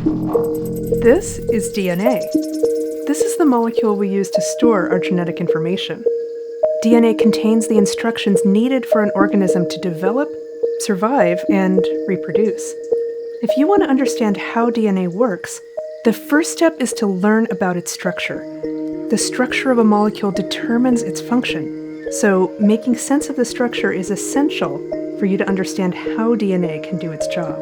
This is DNA. This is the molecule we use to store our genetic information. DNA contains the instructions needed for an organism to develop, survive, and reproduce. If you want to understand how DNA works, the first step is to learn about its structure. The structure of a molecule determines its function, so making sense of the structure is essential for you to understand how DNA can do its job.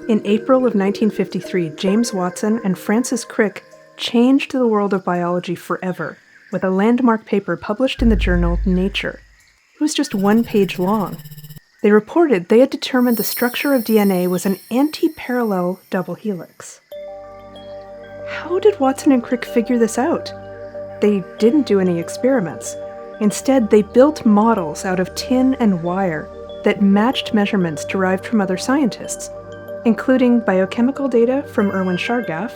In April of 1953, James Watson and Francis Crick changed the world of biology forever with a landmark paper published in the journal Nature. It was just 1 page long. They reported they had determined the structure of DNA was an anti-parallel double helix. How did Watson and Crick figure this out? They didn't do any experiments. Instead, they built models out of tin and wire that matched measurements derived from other scientists, including biochemical data from Erwin Chargaff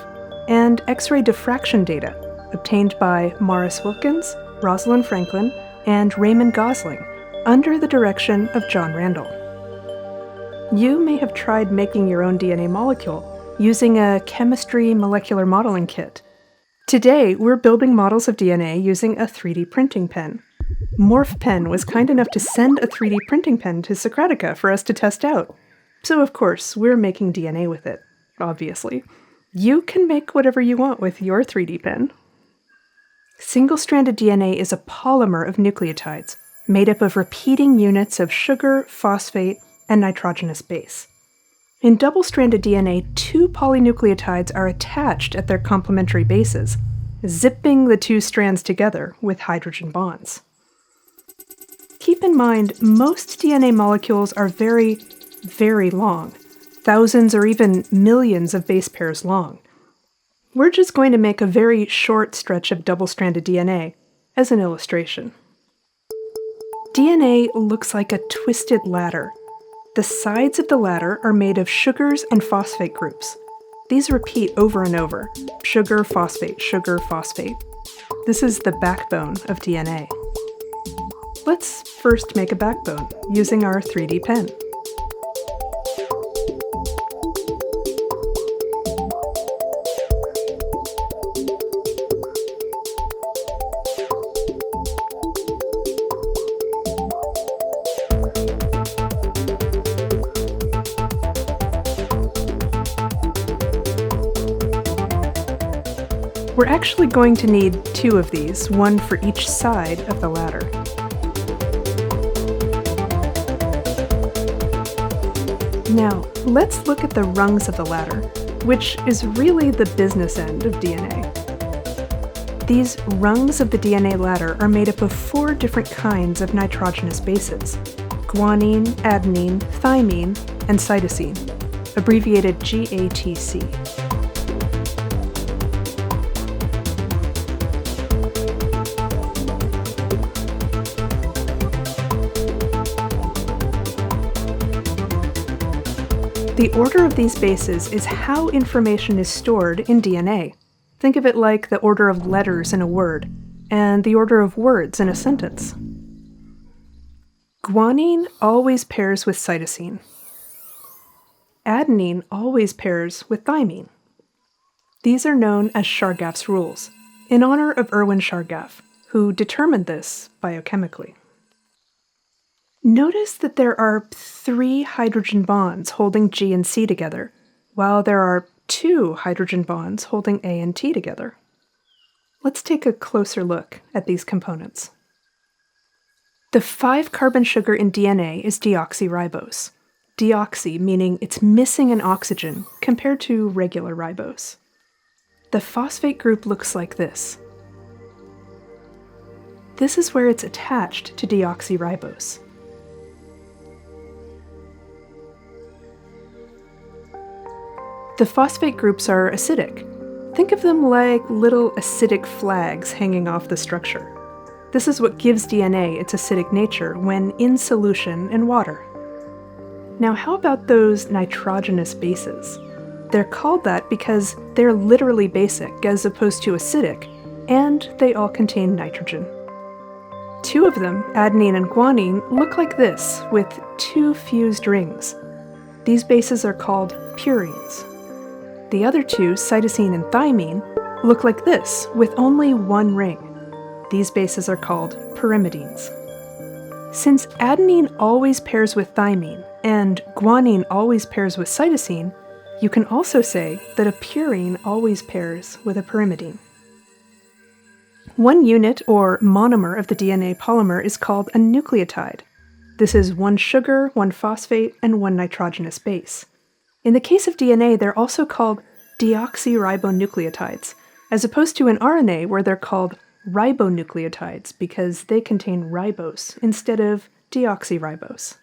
and X-ray diffraction data obtained by Maurice Wilkins, Rosalind Franklin, and Raymond Gosling under the direction of John Randall. You may have tried making your own DNA molecule using a chemistry molecular modeling kit. Today, we're building models of DNA using a 3D printing pen. MorphPen was kind enough to send a 3D printing pen to Socratica for us to test out. So of course, we're making DNA with it, obviously. You can make whatever you want with your 3D pen. Single-stranded DNA is a polymer of nucleotides, made up of repeating units of sugar, phosphate, and nitrogenous base. In double-stranded DNA, 2 polynucleotides are attached at their complementary bases, zipping the 2 strands together with hydrogen bonds. Keep in mind, most DNA molecules are very, very long, thousands or even millions of base pairs long. We're just going to make a very short stretch of double-stranded DNA as an illustration. DNA looks like a twisted ladder. The sides of the ladder are made of sugars and phosphate groups. These repeat over and over: sugar, phosphate, sugar, phosphate. This is the backbone of DNA. Let's first make a backbone using our 3D pen. We're actually going to need 2 of these, one for each side of the ladder. Now, let's look at the rungs of the ladder, which is really the business end of DNA. These rungs of the DNA ladder are made up of 4 different kinds of nitrogenous bases: guanine, adenine, thymine, and cytosine, abbreviated GATC. The order of these bases is how information is stored in DNA. Think of it like the order of letters in a word, and the order of words in a sentence. Guanine always pairs with cytosine. Adenine always pairs with thymine. These are known as Chargaff's rules, in honor of Erwin Chargaff, who determined this biochemically. Notice that there are 3 hydrogen bonds holding G and C together, while there are 2 hydrogen bonds holding A and T together. Let's take a closer look at these components. The 5-carbon sugar in DNA is deoxyribose. Deoxy meaning it's missing an oxygen compared to regular ribose. The phosphate group looks like this. This is where it's attached to deoxyribose. The phosphate groups are acidic. Think of them like little acidic flags hanging off the structure. This is what gives DNA its acidic nature when in solution in water. Now how about those nitrogenous bases? They're called that because they're literally basic as opposed to acidic, and they all contain nitrogen. Two of them, adenine and guanine, look like this, with two fused rings. These bases are called purines. The other two, cytosine and thymine, look like this, with only one ring. These bases are called pyrimidines. Since adenine always pairs with thymine, and guanine always pairs with cytosine, you can also say that a purine always pairs with a pyrimidine. One unit, or monomer, of the DNA polymer is called a nucleotide. This is one sugar, one phosphate, and one nitrogenous base. In the case of DNA, they're also called deoxyribonucleotides, as opposed to in RNA where they're called ribonucleotides because they contain ribose instead of deoxyribose.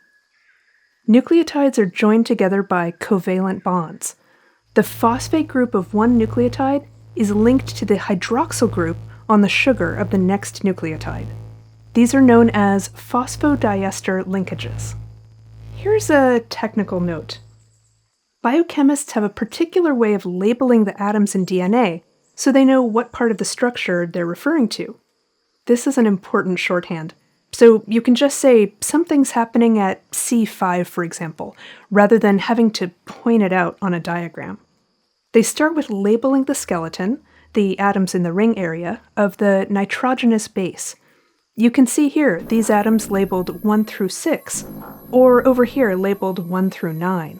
Nucleotides are joined together by covalent bonds. The phosphate group of one nucleotide is linked to the hydroxyl group on the sugar of the next nucleotide. These are known as phosphodiester linkages. Here's a technical note. Biochemists have a particular way of labeling the atoms in DNA so they know what part of the structure they're referring to. This is an important shorthand. So you can just say something's happening at C5, for example, rather than having to point it out on a diagram. They start with labeling the skeleton, the atoms in the ring area, of the nitrogenous base. You can see here these atoms labeled 1 through 6, or over here labeled 1 through 9.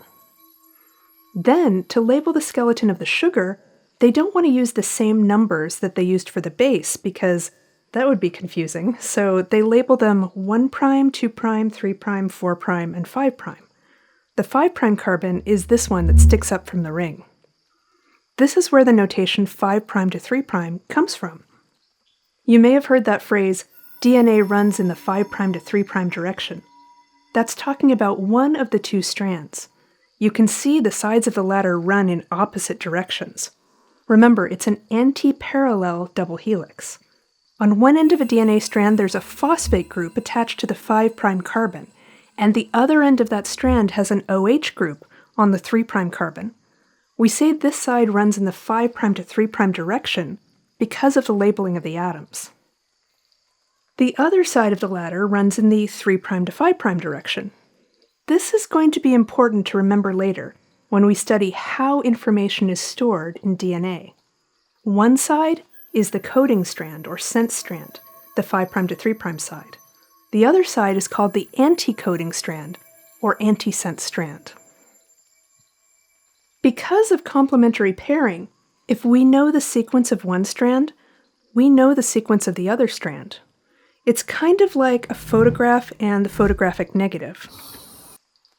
Then, to label the skeleton of the sugar, they don't want to use the same numbers that they used for the base because that would be confusing, so they label them 1', 2', 3', 4', and 5'. The 5' carbon is this one that sticks up from the ring. This is where the notation 5' to 3' comes from. You may have heard that phrase, DNA runs in the 5' to 3' direction. That's talking about one of the two strands. You can see the sides of the ladder run in opposite directions. Remember, it's an anti-parallel double helix. On one end of a DNA strand, there's a phosphate group attached to the 5' carbon, and the other end of that strand has an OH group on the 3' carbon. We say this side runs in the 5' to 3' direction because of the labeling of the atoms. The other side of the ladder runs in the 3' to 5' direction. This is going to be important to remember later when we study how information is stored in DNA. One side is the coding strand or sense strand, the 5' to 3' side. The other side is called the anti-coding strand or antisense strand. Because of complementary pairing, if we know the sequence of one strand, we know the sequence of the other strand. It's kind of like a photograph and the photographic negative.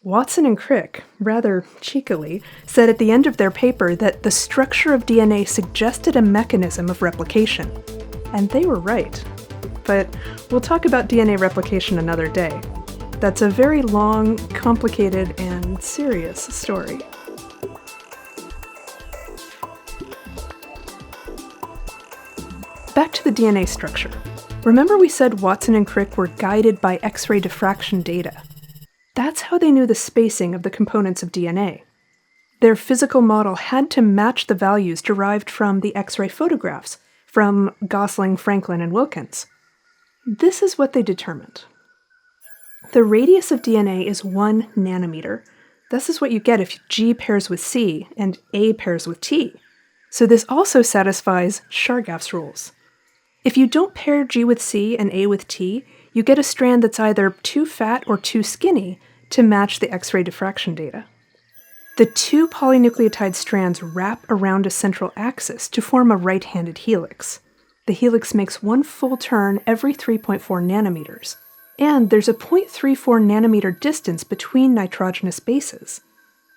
Watson and Crick, rather cheekily, said at the end of their paper that the structure of DNA suggested a mechanism of replication. And they were right. But we'll talk about DNA replication another day. That's a very long, complicated, and serious story. Back to the DNA structure. Remember we said Watson and Crick were guided by X-ray diffraction data. That's how they knew the spacing of the components of DNA. Their physical model had to match the values derived from the X-ray photographs from Gosling, Franklin, and Wilkins. This is what they determined. The radius of DNA is 1 nanometer. This is what you get if G pairs with C and A pairs with T. So this also satisfies Chargaff's rules. If you don't pair G with C and A with T, you get a strand that's either too fat or too skinny to match the X-ray diffraction data. The two polynucleotide strands wrap around a central axis to form a right-handed helix. The helix makes one full turn every 3.4 nanometers, and there's a 0.34 nanometer distance between nitrogenous bases.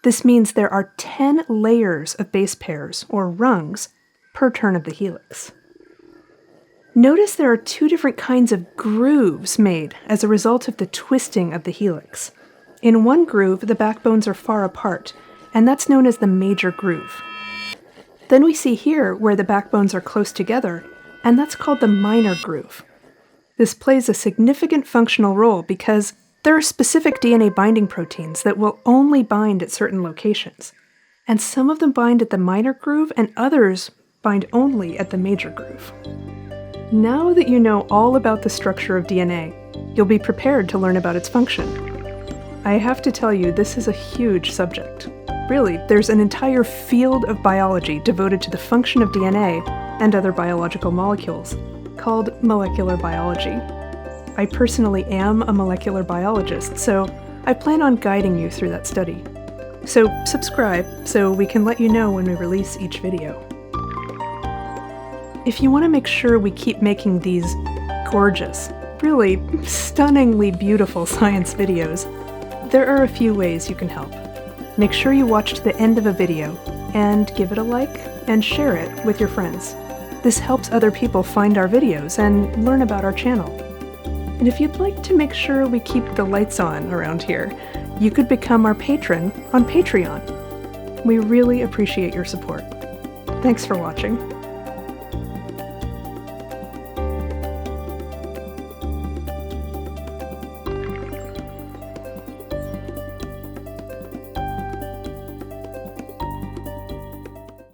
This means there are 10 layers of base pairs, or rungs, per turn of the helix. Notice there are two different kinds of grooves made as a result of the twisting of the helix. In one groove, the backbones are far apart, and that's known as the major groove. Then we see here where the backbones are close together, and that's called the minor groove. This plays a significant functional role because there are specific DNA binding proteins that will only bind at certain locations, and some of them bind at the minor groove and others bind only at the major groove. Now that you know all about the structure of DNA, you'll be prepared to learn about its function. I have to tell you, this is a huge subject. Really, there's an entire field of biology devoted to the function of DNA and other biological molecules, called molecular biology. I personally am a molecular biologist, so I plan on guiding you through that study. So subscribe so we can let you know when we release each video. If you want to make sure we keep making these gorgeous, really stunningly beautiful science videos, there are a few ways you can help. Make sure you watch to the end of a video and give it a like and share it with your friends. This helps other people find our videos and learn about our channel. And if you'd like to make sure we keep the lights on around here, you could become our patron on Patreon. We really appreciate your support. Thanks for watching.